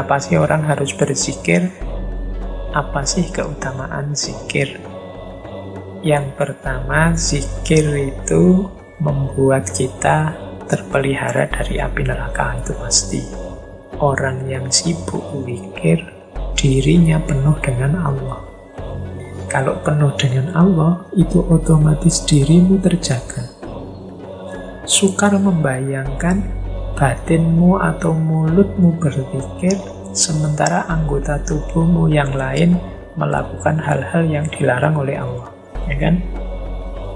Kenapa sih orang harus berzikir? Apa sih keutamaan zikir? Yang pertama, zikir itu membuat kita terpelihara dari api neraka, itu pasti. Orang yang sibuk zikir, dirinya penuh dengan Allah. Kalau penuh dengan Allah, itu otomatis dirimu terjaga. Sukar membayangkan batinmu atau mulutmu berzikir, sementara anggota tubuhmu yang lain melakukan hal-hal yang dilarang oleh Allah. Ya kan?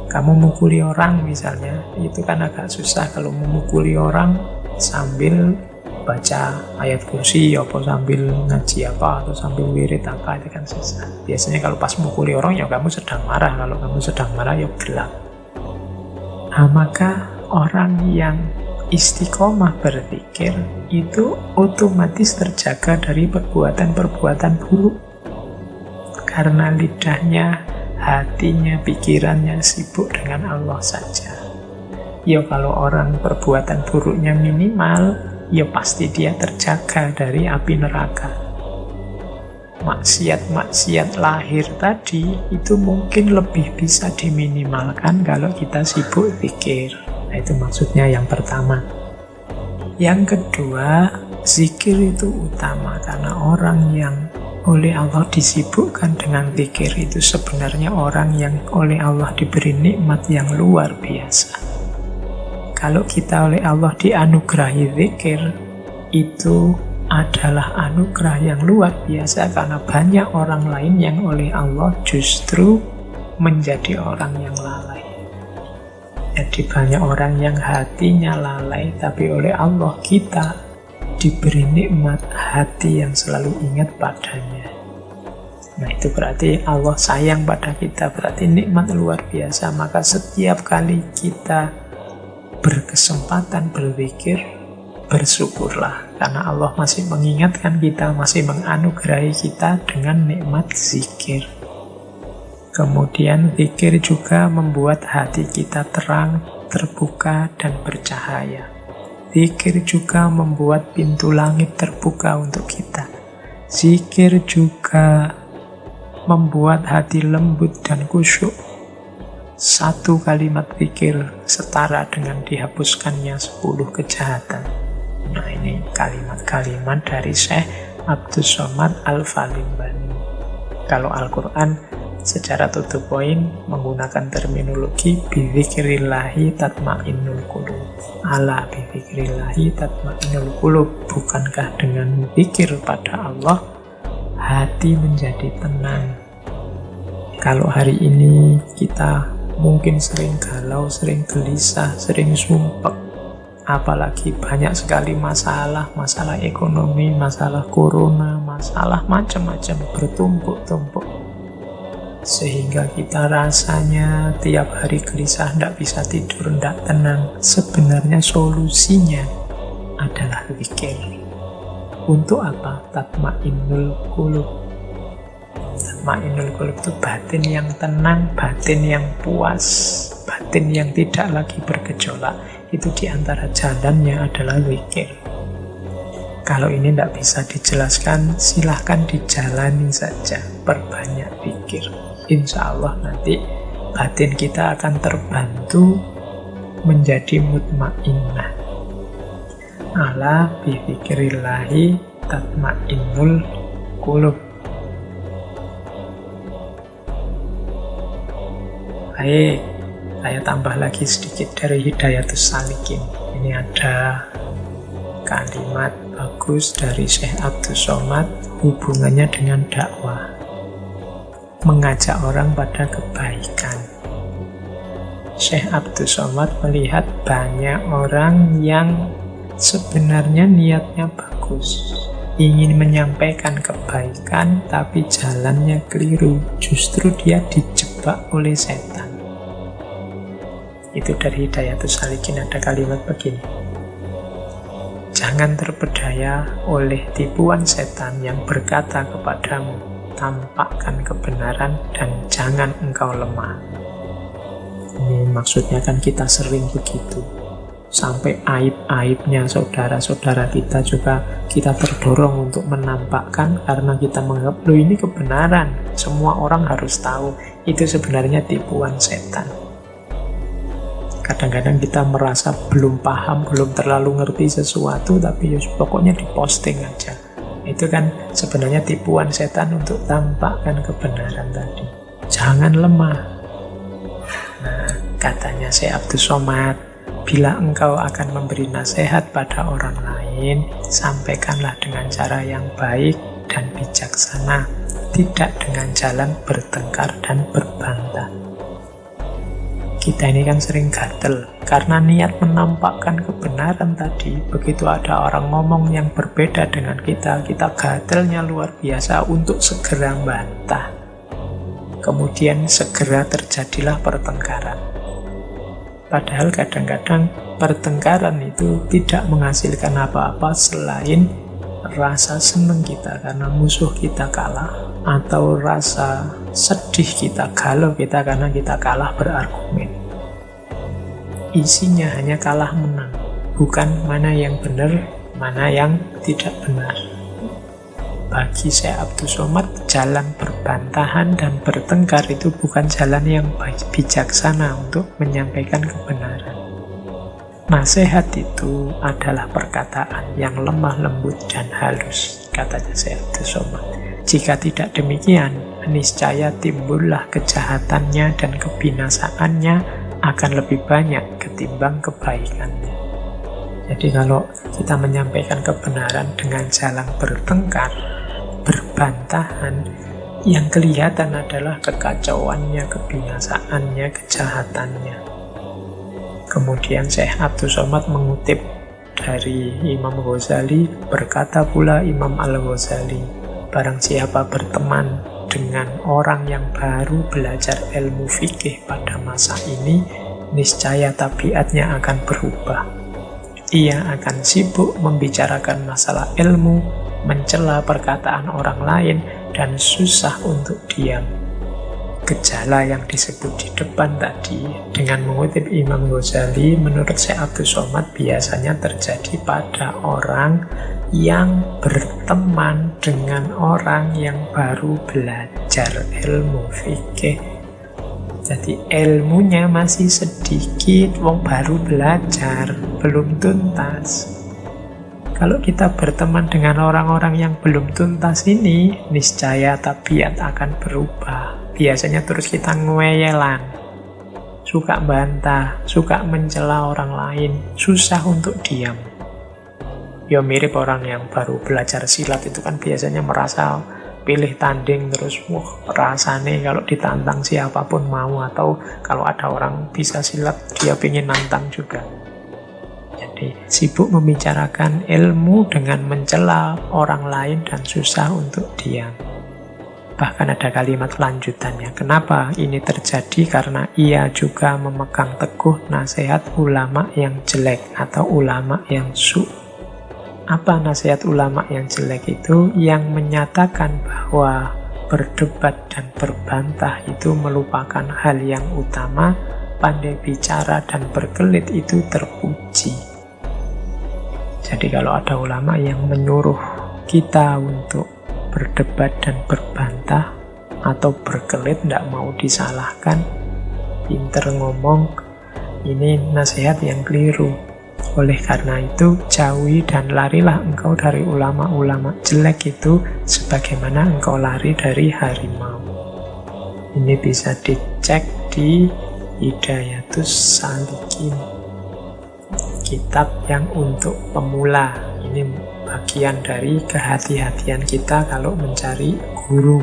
Kamu mukuli orang misalnya, itu kan agak susah kalau memukuli orang sambil baca ayat kursi, apa sambil ngaji apa, atau sambil wirid apa, itu kan susah. Biasanya kalau pas mukuli orang, ya kamu sedang marah. Kalau kamu sedang marah, ya gelap. Nah, maka orang yang istiqomah berzikir itu otomatis terjaga dari perbuatan-perbuatan buruk. Karena lidahnya, hatinya, pikirannya sibuk dengan Allah saja. Ya kalau orang perbuatan buruknya minimal, ya pasti dia terjaga dari api neraka. Maksiat-maksiat lahir tadi itu mungkin lebih bisa diminimalkan kalau kita sibuk zikir. Nah, itu maksudnya yang pertama. Yang kedua, zikir itu utama karena orang yang oleh Allah disibukkan dengan zikir itu sebenarnya orang yang oleh Allah diberi nikmat yang luar biasa. Kalau kita oleh Allah dianugerahi zikir, itu adalah anugerah yang luar biasa karena banyak orang lain yang oleh Allah justru menjadi orang yang lalai. Jadi banyak orang yang hatinya lalai, tapi oleh Allah kita diberi nikmat hati yang selalu ingat padanya. Nah, itu berarti Allah sayang pada kita, berarti nikmat luar biasa. Maka setiap kali kita berkesempatan berzikir, bersyukurlah karena Allah masih mengingatkan kita, masih menganugerahi kita dengan nikmat zikir. Kemudian zikir juga membuat hati kita terang, terbuka, dan bercahaya. Zikir juga membuat pintu langit terbuka untuk kita. Zikir juga membuat hati lembut dan khusyuk. Satu kalimat zikir setara dengan dihapuskannya 10 kejahatan. Nah, ini kalimat-kalimat dari Syekh Abdus Somad Al-Falimbani. Kalau Al-Quran secara to the point menggunakan terminologi bidzikrillahi tatmainnul qulub. Ala bidzikrillahi tatmainnul qulub. Bukankah dengan zikir pada Allah hati menjadi tenang? Kalau hari ini kita mungkin sering galau, sering gelisah, sering sumpek, apalagi banyak sekali masalah ekonomi, masalah corona, masalah macam-macam bertumpuk-tumpuk, sehingga kita rasanya tiap hari gelisah, tidak bisa tidur, tidak tenang. Sebenarnya solusinya adalah zikir. Untuk apa? Tatmainnul qulub. Tatmainnul qulub itu batin yang tenang, batin yang puas, batin yang tidak lagi bergejolak. Itu diantara jalannya adalah zikir. Kalau ini tidak bisa dijelaskan, silahkan dijalani saja, perbanyak zikir. Insya Allah nanti batin kita akan terbantu menjadi mutmainnah. Ala bidzikrillahi tatmainnul qulub. Baik, saya tambah lagi sedikit dari Hidayatus Salikin. Ini ada kalimat bagus dari Syekh Abdus Somad hubungannya dengan dakwah. Mengajak orang pada kebaikan. Syekh Abdus Somad melihat banyak orang yang sebenarnya niatnya bagus, ingin menyampaikan kebaikan, tapi jalannya keliru. Justru dia dijebak oleh setan. Itu dari Hidayatus Salikin ada kalimat begini. Jangan terpedaya oleh tipuan setan yang berkata kepadamu, tampakkan kebenaran dan jangan engkau lemah. Ini maksudnya kan kita sering begitu. Sampai aib-aibnya saudara-saudara kita juga kita terdorong untuk menampakkan karena kita menganggap, loh ini kebenaran, semua orang harus tahu. Itu sebenarnya tipuan setan. Kadang-kadang kita merasa belum paham, belum terlalu ngerti sesuatu, tapi pokoknya diposting aja. Itu kan sebenarnya tipuan setan untuk tampakkan kebenaran tadi. Jangan lemah. Nah, katanya Syekh Abdus Somad, bila engkau akan memberi nasihat pada orang lain, sampaikanlah dengan cara yang baik dan bijaksana, tidak dengan jalan bertengkar dan berbantah. Kita ini kan sering gatel, karena niat menampakkan kebenaran tadi, begitu ada orang ngomong yang berbeda dengan kita gatelnya luar biasa untuk segera bantah. Kemudian segera terjadilah pertengkaran. Padahal kadang-kadang pertengkaran itu tidak menghasilkan apa-apa selain rasa senang kita karena musuh kita kalah, atau rasa sedih kita, galau kita karena kita kalah berargumen. Isinya hanya kalah menang, bukan mana yang benar, mana yang tidak benar. Bagi Syekh Abdus Somad, jalan berbantahan dan bertengkar itu bukan jalan yang baik, bijaksana untuk menyampaikan kebenaran. Nasihat itu adalah perkataan yang lemah lembut dan halus, katanya Syekh Abdus Somad. Jika tidak demikian, niscaya timbullah kejahatannya dan kebinasaannya akan lebih banyak ketimbang kebaikannya. Jadi kalau kita menyampaikan kebenaran dengan jalan bertengkar, berbantahan, yang kelihatan adalah kekacauannya, kebinasaannya, kejahatannya. Kemudian Syekh Abdus Somad mengutip dari Imam Ghazali, berkata pula Imam Al-Ghazali, barang siapa berteman dengan orang yang baru belajar ilmu fikih pada masa ini, niscaya tabiatnya akan berubah. Ia akan sibuk membicarakan masalah ilmu, mencela perkataan orang lain, dan susah untuk diam. Gejala yang disebut di depan tadi, dengan mengutip Imam Ghazali, menurut Syekh Abdus Somad biasanya terjadi pada orang yang berteman dengan orang yang baru belajar ilmu fikih. Jadi ilmunya masih sedikit, wong baru belajar, belum tuntas. Kalau kita berteman dengan orang-orang yang belum tuntas ini, niscaya tabiat akan berubah. Biasanya terus kita ngeweyelan, suka bantah, suka mencela orang lain, susah untuk diam. Ya mirip orang yang baru belajar silat itu kan biasanya merasa pilih tanding terus, rasanya kalau ditantang siapapun mau, atau kalau ada orang bisa silat dia pengen nantang juga. Jadi sibuk membicarakan ilmu dengan mencela orang lain dan susah untuk diam. Bahkan ada kalimat lanjutannya. Kenapa ini terjadi? Karena ia juga memegang teguh nasihat ulama yang jelek atau ulama yang su'. Apa nasihat ulama yang jelek itu? Yang menyatakan bahwa berdebat dan berbantah itu melupakan hal yang utama, pandai bicara dan berkelit itu terpuji. Jadi kalau ada ulama yang menyuruh kita untuk berdebat dan berbantah atau berkelit, tidak mau disalahkan, pinter ngomong, ini nasihat yang keliru. Oleh karena itu, jauhi dan larilah engkau dari ulama-ulama jelek itu sebagaimana engkau lari dari harimau. Ini bisa dicek di Hidayatus Salikin, kitab yang untuk pemula. Ini bagian dari kehati-hatian kita kalau mencari guru.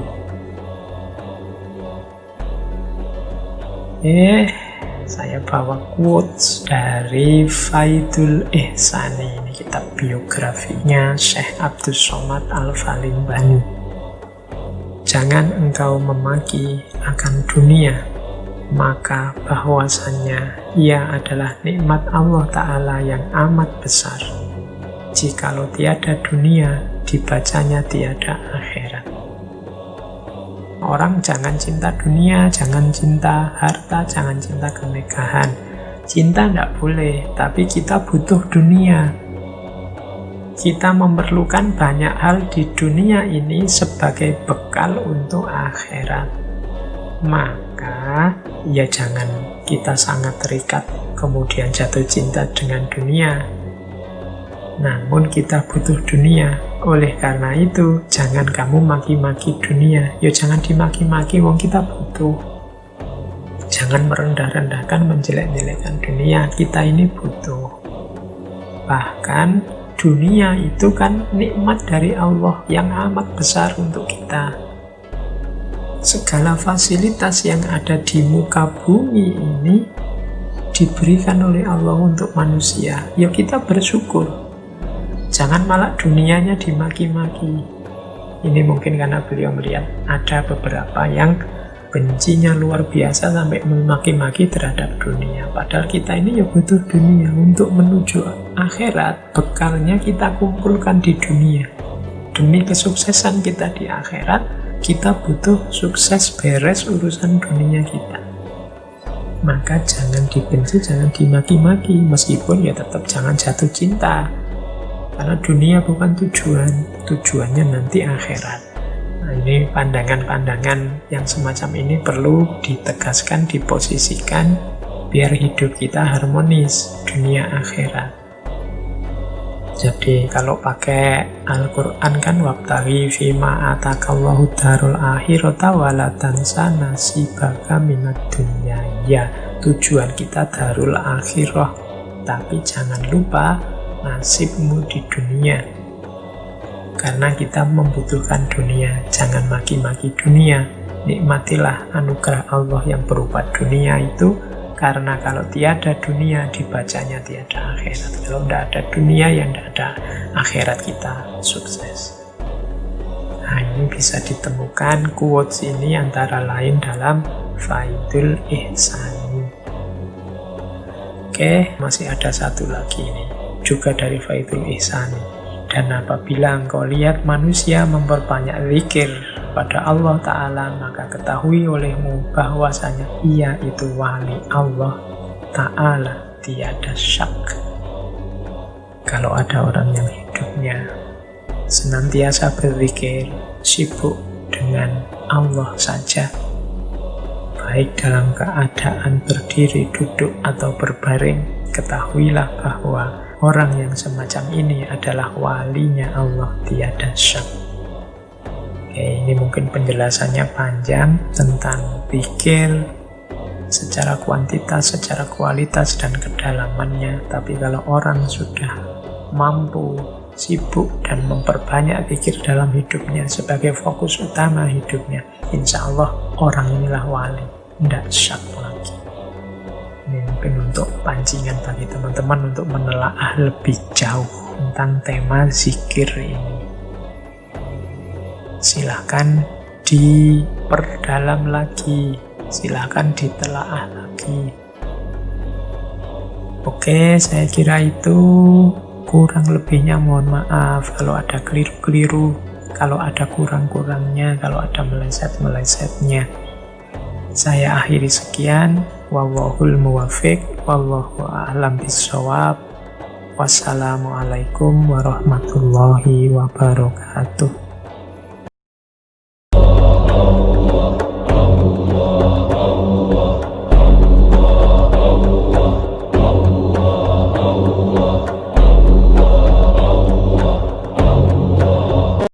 Saya bawa quotes dari Faidul Ihsani. Ini kitab biografinya Syekh Abdus Somad Al-Falimbani. Jangan engkau memaki akan dunia, maka bahwasannya ia adalah nikmat Allah Ta'ala yang amat besar. Jikalau tiada dunia, dibacanya tiada akhirat. Orang jangan cinta dunia, jangan cinta harta, jangan cinta kemegahan. Cinta tidak boleh, tapi kita butuh dunia. Kita memerlukan banyak hal di dunia ini sebagai bekal untuk akhirat. Maka, ya jangan kita sangat terikat kemudian jatuh cinta dengan dunia. Namun kita butuh dunia. Oleh karena itu, jangan kamu maki-maki dunia. Ya jangan dimaki-maki, wong kita butuh. Jangan merendah-rendahkan, menjelek-jelekkan dunia. Kita ini butuh. Bahkan dunia itu kan nikmat dari Allah yang amat besar untuk kita. Segala fasilitas yang ada di muka bumi ini diberikan oleh Allah untuk manusia. Ya kita bersyukur. Jangan malah dunianya dimaki-maki. Ini mungkin karena beliau melihat ada beberapa yang bencinya luar biasa sampai memaki-maki terhadap dunia. Padahal kita ini ya butuh dunia untuk menuju akhirat. Bekalnya kita kumpulkan di dunia. Demi kesuksesan kita di akhirat, kita butuh sukses beres urusan dunia kita. Maka jangan dibenci, jangan dimaki-maki. Meskipun ya tetap jangan jatuh cinta. Karena dunia bukan tujuan. Tujuannya nanti akhirat. Nah, ini pandangan-pandangan yang semacam ini perlu ditegaskan, diposisikan biar hidup kita harmonis dunia akhirat. Jadi kalau pakai Al-Quran kan wabtaghi fima atakallahu darul akhirata wala tansa nasibaka minad dunya. Ya, tujuan kita darul akhirah, tapi jangan lupa nasibmu di dunia. Karena kita membutuhkan dunia. Jangan maki-maki dunia. Nikmatilah anugerah Allah yang berupa dunia itu. Karena kalau tiada dunia, dibacanya tiada akhirat. Kalau tidak ada dunia, ya tidak ada akhirat kita sukses. Nah, ini bisa ditemukan quotes ini antara lain dalam Faidul Ihsani. Oke, masih ada satu lagi ini. Juga dari Faidul Ihsani. Dan apabila engkau lihat manusia memperbanyak zikir pada Allah Ta'ala, maka ketahui olehmu bahwasanya ia itu wali Allah Ta'ala, tiada syak. Kalau ada orang yang hidupnya senantiasa berzikir, sibuk dengan Allah saja, baik dalam keadaan berdiri, duduk, atau berbaring, ketahuilah bahwa orang yang semacam ini adalah walinya Allah, tiada syak. Oke, ini mungkin penjelasannya panjang tentang zikir secara kuantitas, secara kualitas, dan kedalamannya. Tapi kalau orang sudah mampu, sibuk, dan memperbanyak zikir dalam hidupnya sebagai fokus utama hidupnya, insya Allah orang inilah wali, tidak syak lagi. Ini mungkin untuk pancingan bagi teman-teman untuk menelaah lebih jauh tentang tema zikir ini. Silahkan diperdalam lagi, silahkan ditelaah lagi. Oke, saya kira itu. Kurang lebihnya mohon maaf kalau ada keliru-keliru, kalau ada kurang-kurangnya, kalau ada meleset-melesetnya. Saya akhiri sekian. Wallahul muwaffiq, wallahu a'lam bishawab. Wassalamualaikum warahmatullahi wabarakatuh.